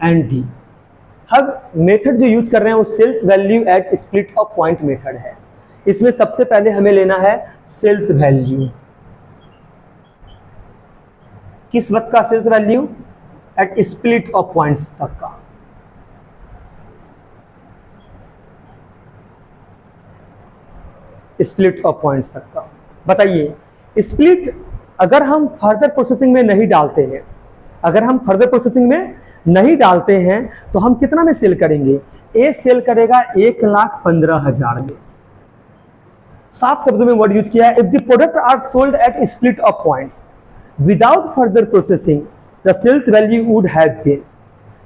and D. अब मेथड जो यूज कर रहे हैं वो sales value at split of point method है। इसमें सबसे पहले हमें लेना है सेल्स वैल्यू। किस वक्त का sales value? At split of points तक का। स्प्लिट ऑफ पॉइंट्स तक का। बताइए, स्प्लिट अगर हम फर्दर प्रोसेसिंग में नहीं डालते हैं, अगर हम फर्दर प्रोसेसिंग में नहीं डालते हैं तो हम कितना में सेल करेंगे? ए सेल करेगा 1,15,000 में। साफ शब्दों में वर्ड यूज किया है, if the product are sold at split of points without further processing the sales value would have been,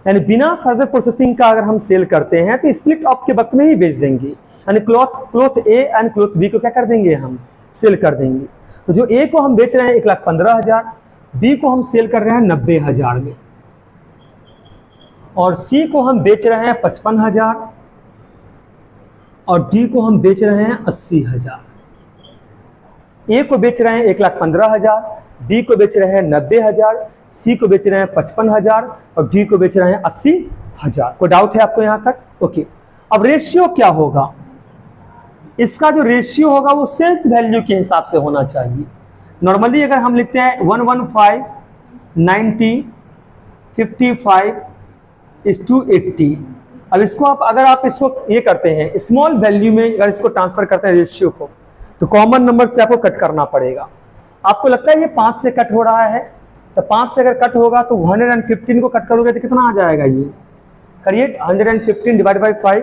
यानी बिना फर्दर प्रोसेसिंग का अगर हम सेल करते हैं तो स्प्लिट ऑफ के वक्त में ही बेच देंगे, यानी cloth A and cloth B को क्या कर देंगे? हम सेल कर देंगे। तो जो ए को हम बेच रहे हैं 1,15,000, बी को हम सेल कर रहे हैं 90,000 में, और सी को हम बेच रहे हैं 55,000, और डी को हम बेच रहे हैं 80,000। ए को बेच रहे हैं 1,15,000, बी को बेच रहे हैं 90,000, सी को बेच रहे हैं 55,000 और डी को बेच रहे हैं 80,000। कोई डाउट है आपको यहाँ तक? ओके। अब रेशियो क्या होगा? इसका जो रेशियो होगा वो सेल्स वैल्यू के हिसाब से होना चाहिए। नॉर्मली अगर हम लिखते हैं 115, 90, 55 इज टू 80। अब इसको अगर आप इसको ये करते हैं स्मॉल वैल्यू में, अगर इसको ट्रांसफर करते हैं रेशियो को, तो कॉमन नंबर से आपको कट करना पड़ेगा। आपको लगता है ये 5 से कट हो रहा है, तो 5 से अगर कट होगा तो 115 को कट करोगे तो कितना आ जाएगा? ये करिए, 115 डिवाइड बाई 5।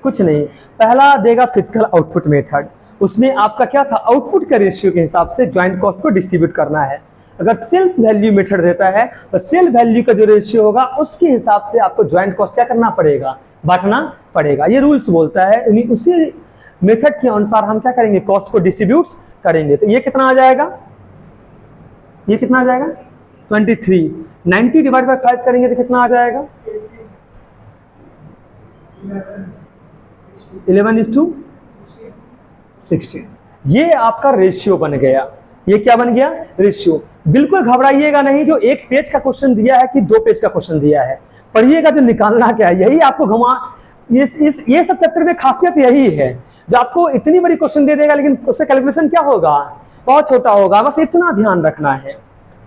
कुछ नहीं, पहला देगा फिजिकल आउटपुट मेथड, उसमें आपका क्या था? आउटपुट का रेशियो के हिसाब से ज्वाइंट कॉस्ट को डिस्ट्रीब्यूट करना है। अगर सेल्स वैल्यू मेथड देता है तो सेल वैल्यू का जो रेशियो होगा उसके हिसाब से आपको ज्वाइंट कॉस्ट क्या करना पड़ेगा? बांटना पड़ेगा। ये रूल्स बोलता है, उसी मेथड के अनुसार हम क्या करेंगे? कॉस्ट को डिस्ट्रीब्यूट करेंगे। तो ये कितना आ जाएगा? ये कितना आ जाएगा? 23। 90 डिवाइड बाई 5 करेंगे तो कितना आ जाएगा? 11:16। ये आपका रेशियो बन गया। ये क्या बन गया? रेशियो। बिल्कुल घबराइएगा नहीं, जो एक पेज का क्वेश्चन दिया है कि 2 पेज का क्वेश्चन दिया है, पढ़िएगा जो निकालना क्या है, यही आपको घुमा। ये सब चैप्टर में खासियत यही है, जो आपको इतनी बड़ी क्वेश्चन दे देगा लेकिन उससे कैलकुलेशन क्या होगा? बहुत छोटा होगा। बस इतना ध्यान रखना है।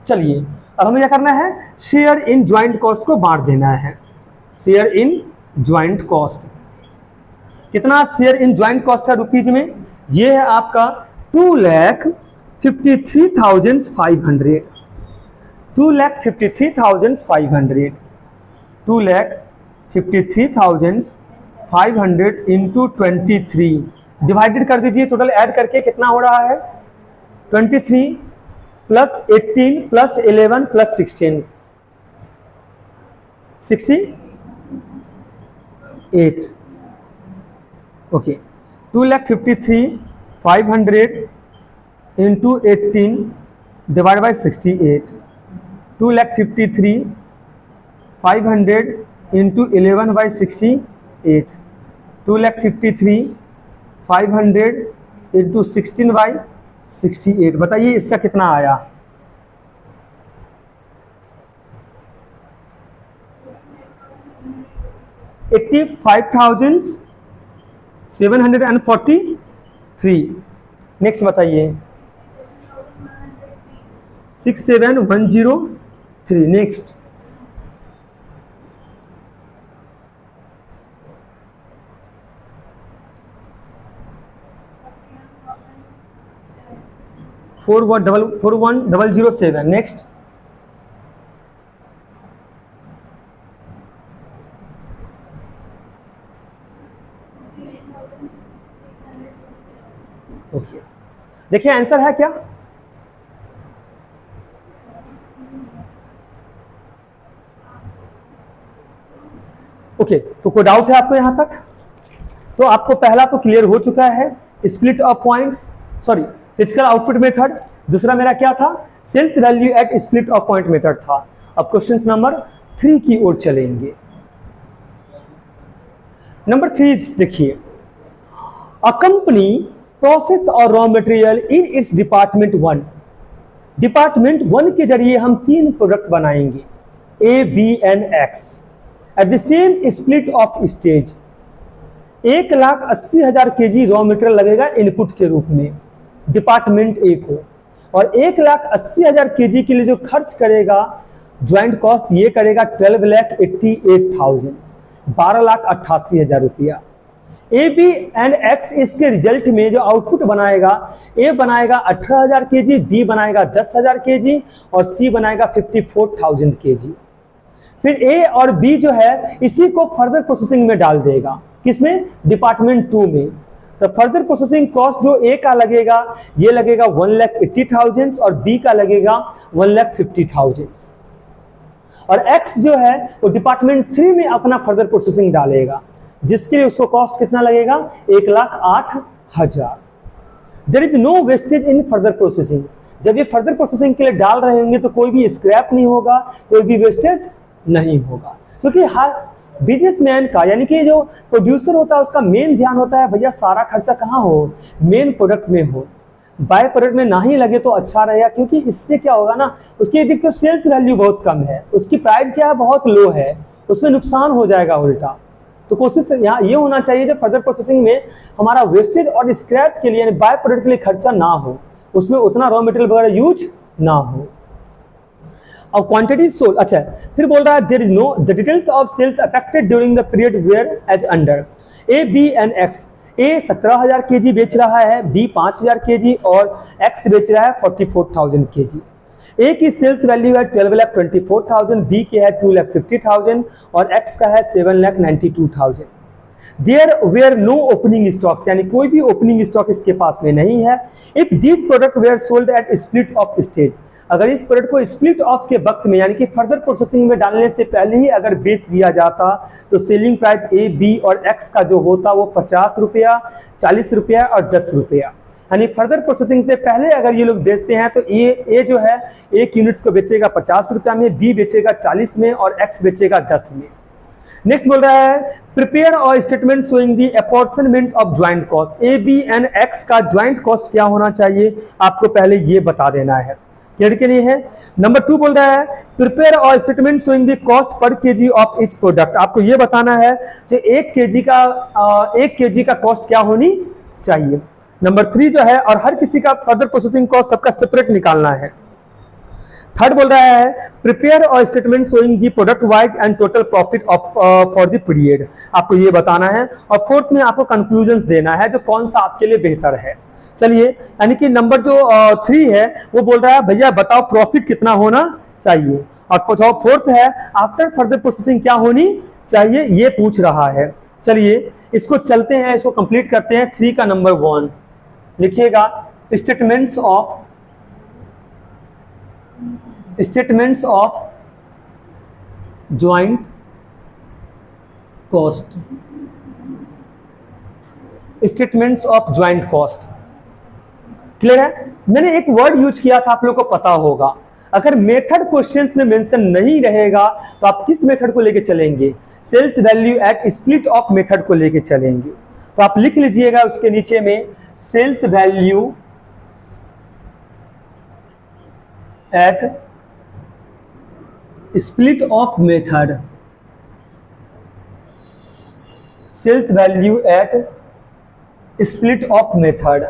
चलिए, अब हमें क्या करना है? शेयर इन ज्वाइंट कॉस्ट को बांट देना है। शेयर इन ज्वाइंट कॉस्ट, कितना शेयर इन ज्वाइंट कॉस्ट है रुपीज में? ये है आपका 2,53,500। 2,53,500। 2,53,500 इंटू 23 डिवाइडेड कर दीजिए। टोटल ऐड करके कितना हो रहा है? 23 plus 18 plus 11 plus 16, 68। Okay, 2,53,500 into 18 divide by 68। 2,53,500 into 11 by 68। 2,53,500 into 16 by 68। बताइए इसका कितना आया? $85,743। नेक्स्ट बताइए, 67,103। Next, four 41,007। नेक्स्ट, ओके, देखिए आंसर है क्या? ओके, तो कोई डाउट है आपको यहां तक? तो आपको पहला तो क्लियर हो चुका है, split of points, sorry physical output method. दूसरा मेरा क्या था? Sales value at split of point method था। अब क्वेश्चन नंबर 3 की ओर चलेंगे। नंबर 3 देखिए, a company process or raw material in its department 1। Department 1 के जरिए हम 3 प्रोडक्ट बनाएंगे, A, B and X, at the same split of stage. 1,80,000 kg raw material लगेगा इनपुट के रूप में। डिपार्टमेंट ए को, और 1,80,000 केजी के लिए जो खर्च करेगा ज्वाइंट कॉस्ट ये करेगा 12,88,000, 12,88,000 रुपया। ए बी एंड एक्स इसके रिजल्ट में जो आउटपुट बनाएगा, ए बनाएगा 18,000 केजी, बी बनाएगा 10,000 केजी और सी बनाएगा 54,000 केजी। फिर ए और बी जो है इसी को फर्दर प्रोसेसिंग में डाल देगा, किसमें, डिपार्टमेंट 2 में। तो फर्दर प्रोसेसिंग कॉस्ट जो ए का लगेगा ये लगेगा 1,80,000 और बी का लगेगा 1,50,000, और एक्स जो है वो डिपार्टमेंट 3 में अपना फर्दर प्रोसेसिंग डालेगा, जिसके लिए उसको कॉस्ट कितना लगेगा, 1,08,000। There is no wastage in further processing. जब ये फर्दर प्रोसेसिंग के लिए डाल रहे होंगे तो कोई भी स्क्रैप नहीं होगा, कोई भी वेस्टेज नहीं होगा, क्योंकि हर बिजनेसमैन का यानी कि जो प्रोड्यूसर होता है उसका मेन ध्यान होता है भैया सारा खर्चा कहाँ हो, मेन प्रोडक्ट में हो, बाय प्रोडक्ट में ना ही लगे तो अच्छा रहेगा, क्योंकि इससे क्या होगा ना, उसकी यदि तो सेल्स वैल्यू बहुत कम है, उसकी प्राइस क्या है, बहुत लो है, उसमें नुकसान हो जाएगा उल्टा। तो कोशिश यहाँ ये होना चाहिए जब फर्दर प्रोसेसिंग में हमारा वेस्टेज और स्क्रैप के लिए यानी बाय प्रोडक्ट के लिए खर्चा ना हो, उसमें उतना रॉ मटेरियल वगैरह यूज ना हो। और क्वांटिटी सोल्ड, अच्छा फिर बोल रहा है there is no the details of sales affected during the period whereas under A B and X. A 17,000 KG बेच रहा है, बी 5,000 केजी और एक्स बेच रहा है 44,000 केजी। ए की सेल्स वैल्यू है 12,24,000, बी की है 2,50,000 और एक्स का है 7,92,000। There were no opening stocks, यानी कोई भी ओपनिंग स्टॉक इसके पास में नहीं है। If these product were sold at split of stage, अगर इस प्रोडक्ट को स्प्लिट ऑफ के वक्त में यानी कि फर्दर प्रोसेसिंग में डालने से पहले ही अगर बेच दिया जाता तो सेलिंग प्राइस ए बी और एक्स का जो होता वो 50 रुपया, 40 रुपया और 10 रुपया, यानी फर्दर प्रोसेसिंग से पहले अगर ये लोग बेचते हैं तो ए जो है 1 यूनिट्स को बेचेगा 50 रुपया में, बी बेचेगा 40 में और एक्स बेचेगा 10 में। नेक्स्ट बोल रहा है प्रिपेयर और statement showing the apportionment of joint cost. A B and X का ज्वाइंट कॉस्ट क्या होना चाहिए आपको पहले ये बता देना है, क्लियर के लिए है। नंबर 2 बोल रहा है प्रिपेयर और statement showing the cost per KG of each product. आपको ये बताना है जो 1 केजी का कॉस्ट क्या होनी चाहिए। नंबर 3 जो है और हर किसी का फर्दर प्रोसेसिंग कॉस्ट सबका सेपरेट निकालना है। थर्ड बोल रहा है प्रिपेयर और statement showing the product wise and total profit for the period, आपको ये बताना है। और फोर्थ में आपको कंक्लूजन्स देना है जो कौन सा आपके लिए बेहतर है। चलिए, यानी कि नंबर जो 3 है वो बोल रहा है भैया बताओ प्रॉफिट कितना होना चाहिए, और फोर्थ है आफ्टर फर्दर प्रोसेसिंग क्या होनी चाहिए ये पूछ रहा है। चलिए इसको चलते हैं, इसको कंप्लीट करते हैं। 3 का नंबर 1 लिखिएगा statements of joint cost. Statements of joint cost clear है। मैंने एक वर्ड यूज किया था, आप लोगों को पता होगा। अगर मेथड क्वेश्चंस में मेंशन नहीं रहेगा तो आप किस मेथड को लेके चलेंगे, sales value at split of method को लेके चलेंगे। तो आप लिख लीजिएगा उसके नीचे में sales value at split of method, sales value at split of method.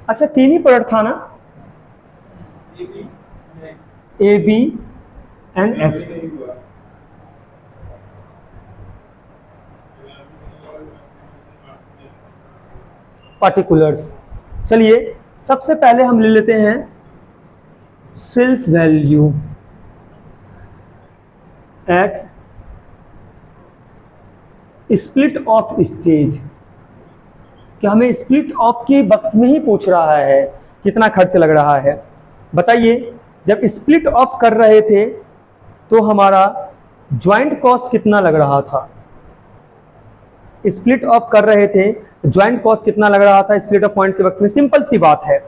अच्छा 3 ही प्रोडक्ट था ना, A B and X. Particulars. चलिए सबसे पहले हम ले लेते हैं sales value at split of stage. कि हमें स्प्लिट ऑफ के वक्त में ही पूछ रहा है कितना खर्च लग रहा है। बताइए जब स्प्लिट ऑफ कर रहे थे तो हमारा ज्वाइंट कॉस्ट कितना लग रहा था। स्प्लिट ऑफ कर रहे थे ज्वाइंट कॉस्ट कितना लग रहा था स्प्लिट ऑफ पॉइंट के वक्त में। सिंपल सी बात है,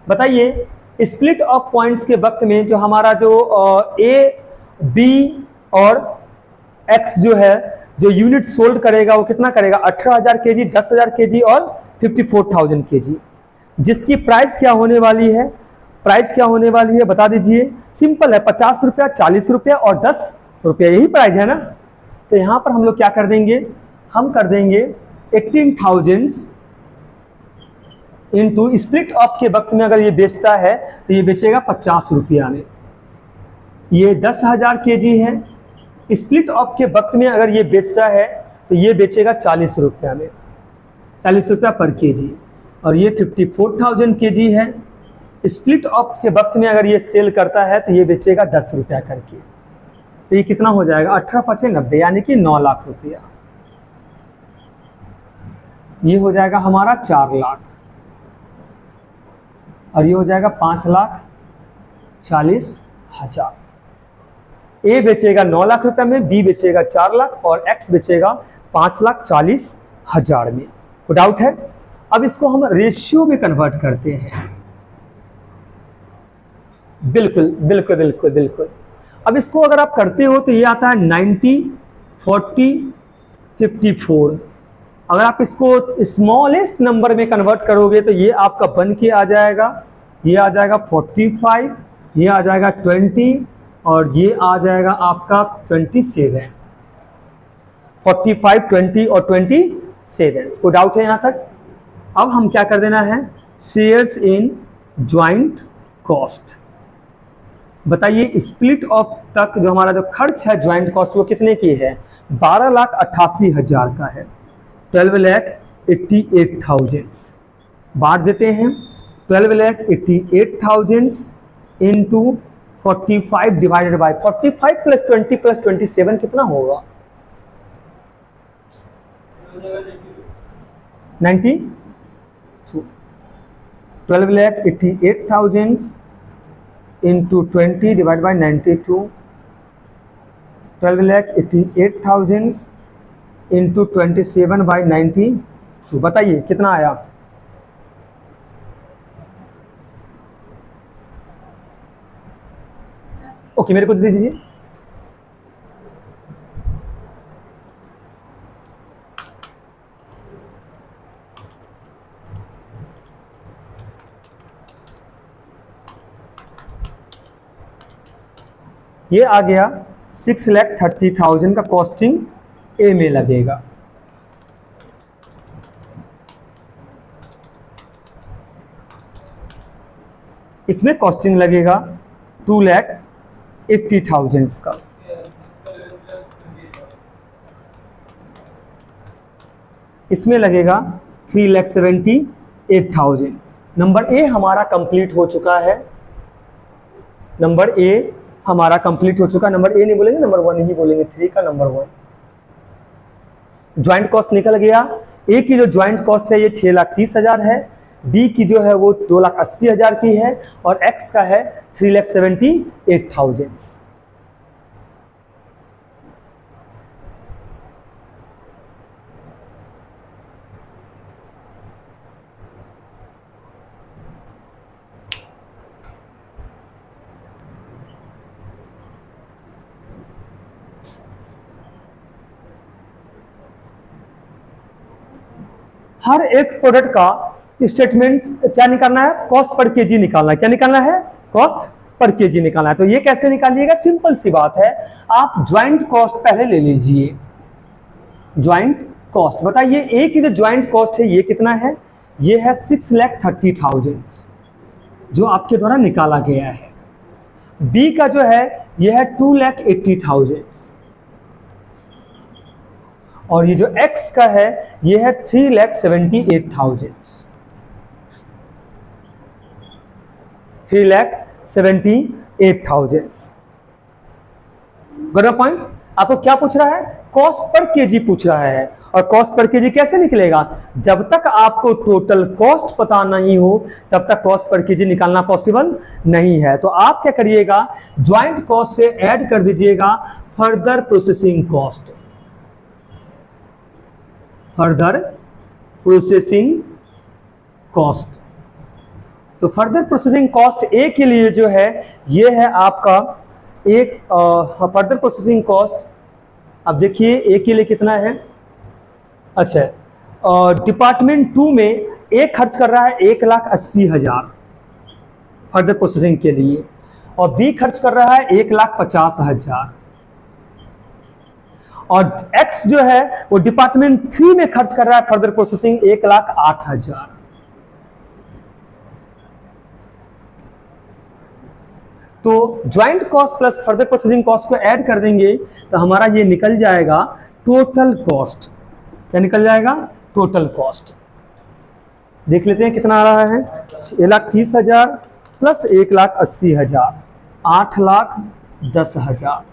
बताइए स्प्लिट ऑफ पॉइंट्स के वक्त में जो हमारा जो ए बी और एक्स जो है जो यूनिट सोल्ड करेगा वो कितना करेगा 18,000 केजी, 10,000 केजी और 54,000 केजी, जिसकी प्राइस क्या होने वाली है, प्राइस क्या होने वाली है बता दीजिए। सिंपल है 50 रुपया, 40 रुपया और 10 रुपया, यही प्राइस है ना। तो यहाँ पर हम लोग क्या कर देंगे, हम कर देंगे 18,000 इंटू स्प्लिट ऑफ के वक्त में अगर ये बेचता है तो ये बेचेगा 50 रुपया में। ये 10,000 kg है, स्प्लिट ऑफ के वक्त में अगर ये बेचता है तो ये बेचेगा 40 रुपया में, 40 रुपया पर kg। और ये 54,000 kg है, स्प्लिट ऑफ के वक्त में अगर ये सेल करता है तो ये बेचेगा 10 रुपया करके। तो ये कितना हो जाएगा, 18×5 = 90, यानी कि 9 लाख रुपया। ये हो जाएगा हमारा 4 लाख, और ये हो जाएगा 5,40,000। ए बेचेगा 9 लाख रुपए में, बी बेचेगा 4 लाख और एक्स बेचेगा 5,40,000 में। कोई डाउट है? अब इसको हम रेशियो में कन्वर्ट करते हैं। बिल्कुल बिल्कुल बिल्कुल बिल्कुल। अब इसको अगर आप करते हो तो ये आता है 90, 40, 54। अगर आप इसको स्मॉलेस्ट नंबर में कन्वर्ट करोगे तो ये आपका बन के आ जाएगा, ये आ जाएगा 45, ये आ जाएगा 20 और ये आ जाएगा आपका 27। 45, 20 और 27। कोई डाउट है यहाँ तक? अब हम क्या कर देना है, शेयर्स इन ज्वाइंट कॉस्ट। बताइए स्प्लिट ऑफ तक जो हमारा जो खर्च है ज्वाइंट कॉस्ट वो कितने की है, 12,88,000 का है। 12,88,000 बांट देते हैं, 12,88,000 इंटू 45 डिवाइडेड बाई 45 + 20 + 27 कितना होगा, 92। 12,88,000 इंटू 20 डिवाइड बाई 92, 12,88,000 इंटू 27/92। बताइए कितना आया। ओके, मेरे को दे दीजिए। ये आ गया 6,30,000 का कॉस्टिंग ए में लगेगा। इसमें कॉस्टिंग लगेगा 2,80,000 का। इसमें लगेगा 3,78,000। नंबर ए हमारा कंप्लीट हो चुका है, नंबर ए हमारा कंप्लीट हो चुका। नंबर ए नहीं बोलेंगे, नंबर 1 ही बोलेंगे, 3 का नंबर 1। ज्वाइंट कॉस्ट निकल गया। ए की जो ज्वाइंट कॉस्ट है ये 6,30,000 है, बी की जो है वो 2,80,000 की है और एक्स का है 3,78,000। हर एक प्रोडक्ट का स्टेटमेंट क्या निकालना है, कॉस्ट पर केजी निकालना है। क्या निकालना है, कॉस्ट पर केजी निकालना है। तो ये कैसे निकालिएगा, सिंपल सी बात है, आप ज्वाइंट कॉस्ट पहले ले लीजिए। ज्वाइंट कॉस्ट बताइए, ए की जो ज्वाइंट कॉस्ट है ये कितना है, ये है 6,30,000 जो आपके द्वारा निकाला गया है। बी का जो है ये है 2,80,000 और ये जो x का है ये है 3,78,000। 3,78,000। गौरव पॉइंट आपको क्या पूछ रहा है, कॉस्ट पर केजी पूछ रहा है। और कॉस्ट पर केजी कैसे निकलेगा, जब तक आपको टोटल कॉस्ट पता नहीं हो तब तक कॉस्ट पर केजी निकालना पॉसिबल नहीं है। तो आप क्या करिएगा, ज्वाइंट कॉस्ट से ऐड कर दीजिएगा further processing cost. Further processing cost, तो फर्दर प्रोसेसिंग कॉस्ट ए के लिए जो है ये है आपका एक फर्दर प्रोसेसिंग कॉस्ट। अब देखिए ए के लिए कितना है, अच्छा डिपार्टमेंट 2 में ए खर्च कर रहा है 1,80,000 फर्दर प्रोसेसिंग के लिए और बी खर्च कर रहा है 1,50,000। और x जो है वो डिपार्टमेंट 3 में खर्च कर रहा है फर्दर प्रोसेसिंग 1,08,000। तो joint cost plus further processing cost को ऐड कर देंगे तो हमारा ये निकल जाएगा टोटल कॉस्ट। क्या निकल जाएगा? Total cost. देख लेते हैं कितना आ रहा है। 6,30,000 प्लस 1,80,000, 8,10,000।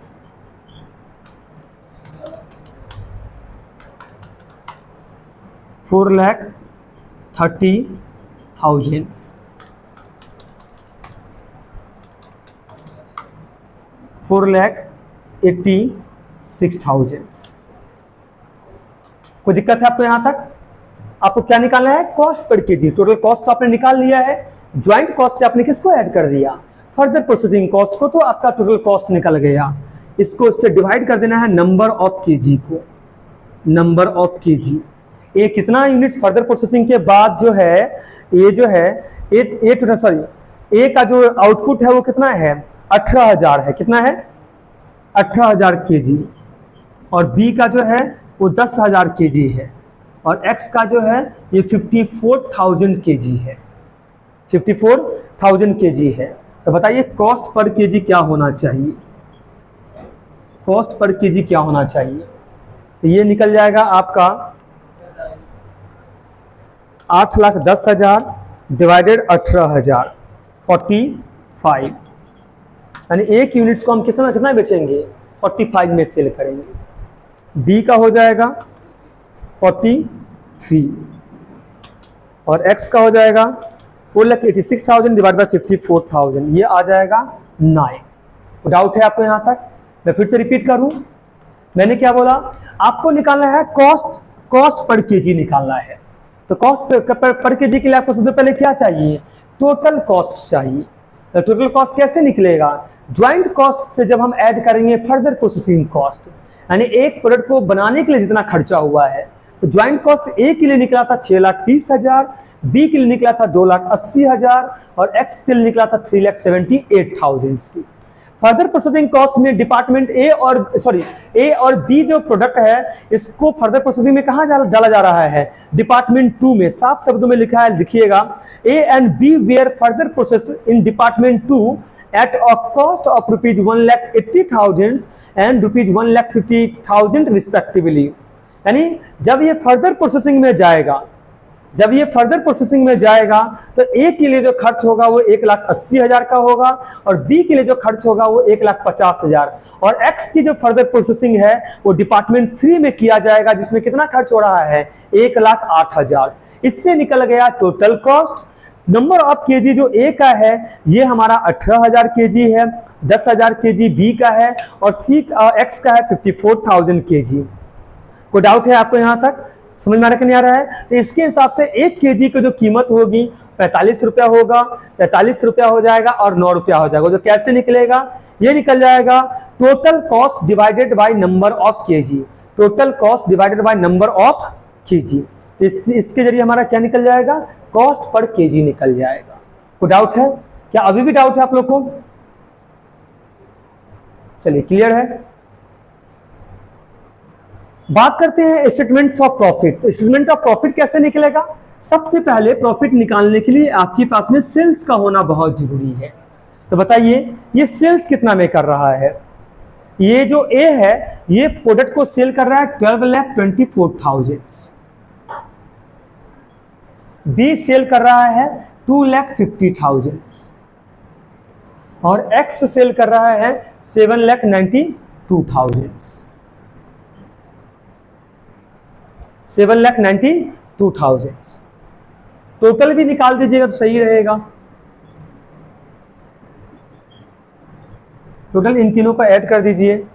$4,30,000। 4,86,000। कोई दिक्कत है आपको यहां तक? आपको क्या निकालना है? Cost per KG. Total cost तो आपने निकाल लिया है। ज्वाइंट कॉस्ट से आपने किसको ऐड कर दिया? फर्दर प्रोसेसिंग कॉस्ट को। तो आपका टोटल कॉस्ट निकल गया। इसको इससे डिवाइड कर देना है नंबर ऑफ केजी को। नंबर ऑफ केजी ये कितना यूनिट्स फर्दर प्रोसेसिंग के बाद जो है ये जो है ए का जो आउटपुट है वो कितना है? 18,000 है। कितना है? 18,000 केजी। और बी का जो है वो 10,000 केजी है। और एक्स का जो है ये 54,000 केजी है। 54,000 केजी है। तो बताइए कॉस्ट पर केजी क्या होना चाहिए? कॉस्ट पर केजी क्या होना चाहिए? तो ये निकल जाएगा आपका 8,10,000 डिवाइडेड 18,000 45। यानी एक यूनिट्स को हम कितना कितना बेचेंगे? 45 में सेल करेंगे। बी का हो जाएगा 43 और एक्स का हो जाएगा 4,86,000 डिवाइड बाय 54,000। ये आ जाएगा 9। डाउट है आपको यहां तक? मैं फिर से रिपीट करूं। मैंने क्या बोला? आपको निकालना है कॉस्ट पर केजी निकालना है। तो कॉस्ट पर केजी के लिए आपको सबसे पहले क्या चाहिए? टोटल कॉस्ट चाहिए। तो टोटल कॉस्ट कैसे निकलेगा? ज्वाइंट कॉस्ट से जब हम ऐड करेंगे फर्दर प्रोसेसिंग कॉस्ट, यानी एक प्रोडक्ट को बनाने के लिए जितना खर्चा हुआ है। तो ज्वाइंट कॉस्ट ए के लिए निकला था 6,30,000, बी के लिए निकला था 2,80,000 और एक्स के लिए निकला था 3,78,000 की। फर्दर प्रोसेसिंग कॉस्ट में डिपार्टमेंट ए और बी जो प्रोडक्ट है इसको फर्दर प्रोसेसिंग में कहां डाला जा रहा है? डिपार्टमेंट 2 में। साफ शब्दों में लिखा है, लिखिएगा A and B were further process in department 2 at a cost of rupees 1,80,000 and rupees 1,50,000 respectively। यानी जब ये फर्दर प्रोसेसिंग में जाएगा तो ए के लिए जो खर्च होगा वो 1,80,000 का होगा और बी के लिए जो खर्च होगा वो 1,50,000 और एक्स की जो फर्दर प्रोसेसिंग है वो डिपार्टमेंट 3 में किया जाएगा जिसमें कितना खर्च हो रहा है? 1,08,000। इससे निकल गया total cost. Number of KG जो ए का है ये हमारा 18,000 केजी है, 10,000 केजी बी का है और सी एक्स का है 54,000 केजी। कोई डाउट है आपको यहां तक? समझ में आ रहा है कि नहीं आ रहा है? तो इसके हिसाब से 1 केजी की जो कीमत होगी 45 रुपया होगा, 43 रुपया हो जाएगा और 9 रुपया हो जाएगा। जो कैसे निकलेगा? ये निकल जाएगा total cost divided by number of KG. Total cost divided by number of KG. इसके जरिए हमारा क्या निकल जाएगा? कॉस्ट पर केजी निकल जाएगा। कोई डाउट है? क्या अभी भी डाउट है आप लोग को? चलिए क्लियर है। बात करते हैं statements of profit. Statement of profit कैसे निकलेगा? सबसे पहले प्रॉफिट निकालने के लिए आपके पास में सेल्स का होना बहुत जरूरी है। तो बताइए ये सेल्स कितना में कर रहा है? ये जो ए है ये प्रोडक्ट को सेल कर रहा है 12,24,000। बी सेल कर रहा है 2,50,000 और एक्स सेल कर रहा है 7,92,000। 7,92,000। टोटल भी निकाल दीजिएगा तो सही रहेगा। टोटल इन तीनों को ऐड कर दीजिए।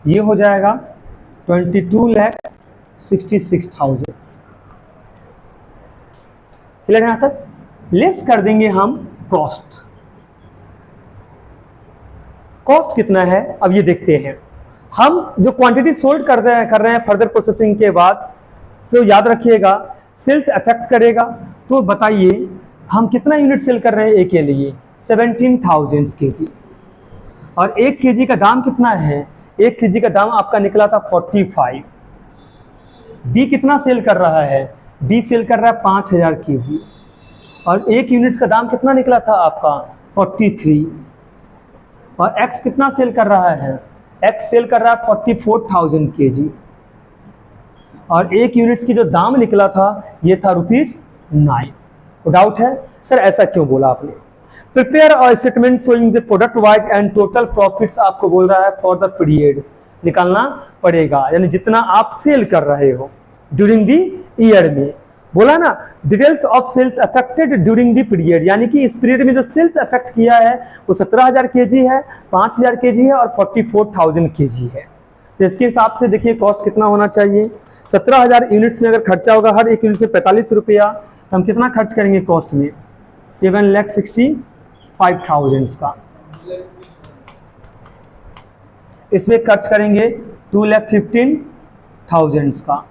ये हो जाएगा 22,66,000। क्लियर है? यहां तक लेस कर देंगे हम कॉस्ट। कॉस्ट कितना है अब ये देखते हैं। हम जो क्वांटिटी सोल्ड कर रहे हैं फर्दर प्रोसेसिंग के बाद, तो याद रखिएगा सेल्स अफेक्ट करेगा। तो बताइए हम कितना यूनिट सेल कर रहे हैं ए के लिए? 17,000 kg। और 1 kg का दाम कितना है? 1 kg का दाम आपका निकला था 45। बी कितना सेल कर रहा है? बी सेल कर रहा है 5,000 kg और 1 यूनिट का दाम कितना निकला था आपका? 43। और एक्स कितना सेल कर रहा है? एक्स सेल कर रहा है 44,000 kg और 1 यूनिट की जो दाम निकला था ये था ₹9। तो डाउट है सर ऐसा क्यों बोला आपने? Prepare a statement showing the product wise and total profits आपको बोल रहा है फॉर द पीरियड निकालना पड़ेगा, यानी जितना आप सेल कर रहे हो ड्यूरिंग द ईयर में। बोला ना details of sales affected during the period, यानी कि इस पीरियड में जो सेल्स अफेक्ट किया है वो 17,000 kg है, 5,000 kg है और 44,000 kg है। तो इसके हिसाब से देखिए कॉस्ट कितना होना चाहिए? 17,000 यूनिट्स में अगर खर्चा होगा हर एक यूनिट से 45 रुपया, तो हम कितना खर्च करेंगे कॉस्ट में? 7,65,000 का। इसमें खर्च करेंगे 2,15,000 का।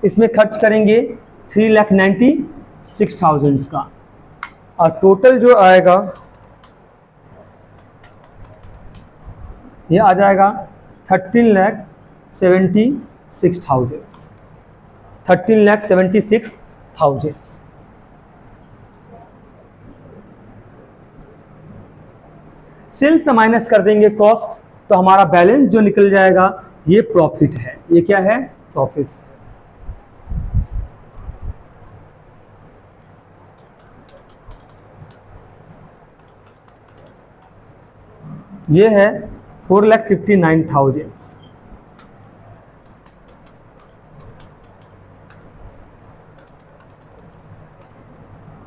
इसमें खर्च करेंगे 3,96,000 का। और टोटल जो आएगा ये आ जाएगा 13,76,000। 13,76,000। सेल्स से माइनस कर देंगे कॉस्ट तो हमारा बैलेंस जो निकल जाएगा ये प्रॉफिट है। ये क्या है? प्रॉफिट्स है। ये है 4,59,000।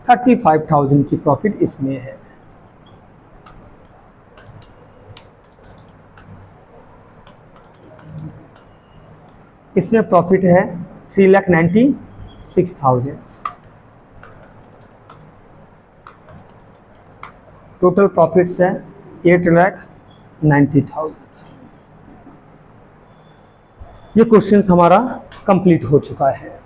35,000 की प्रॉफिट इसमें है। इसमें प्रॉफिट है 3,96,000। टोटल प्रॉफिट्स है 8,90,000। ये क्वेश्चन हमारा कंप्लीट हो चुका है।